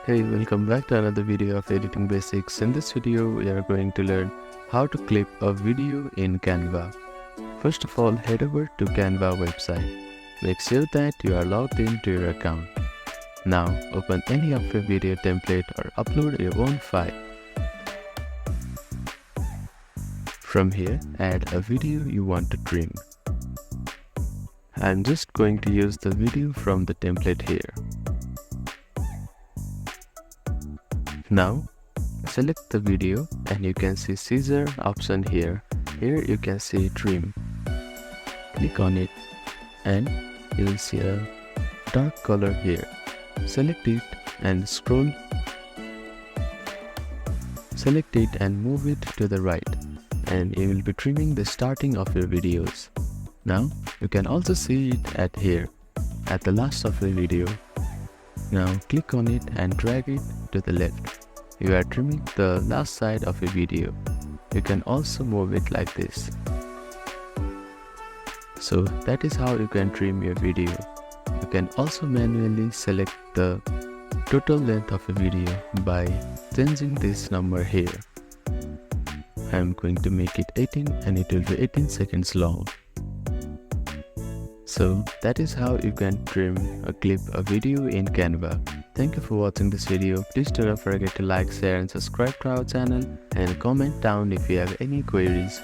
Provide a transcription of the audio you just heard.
Hey, welcome back to another video of editing basics. In this video, we are going to learn how to clip a video in Canva. First of all, head over to Canva website. Make sure that you are logged into your account. Now, open any of your video template or upload your own file. From here, add a video you want to trim. I'm just going to use the video from the template here. Now, select the video and you can see scissor option here. Here you can see trim. Click on it and you will see a dark color here. Select it and scroll. Select it and move it to the right and you will be trimming the starting of your videos. Now, you can also see it at here, at the last of the video. Now click on it and drag it to the left. You are trimming the last side of a video. You can also move it like this. So that is how you can trim your video. You can also manually select the total length of a video by changing this number here. I am going to make it 18 and it will be 18 seconds long. So that is how you can trim or clip a video in Canva. Thank you for watching this video. Please do not forget to like, share and subscribe to our channel and comment down if you have any queries.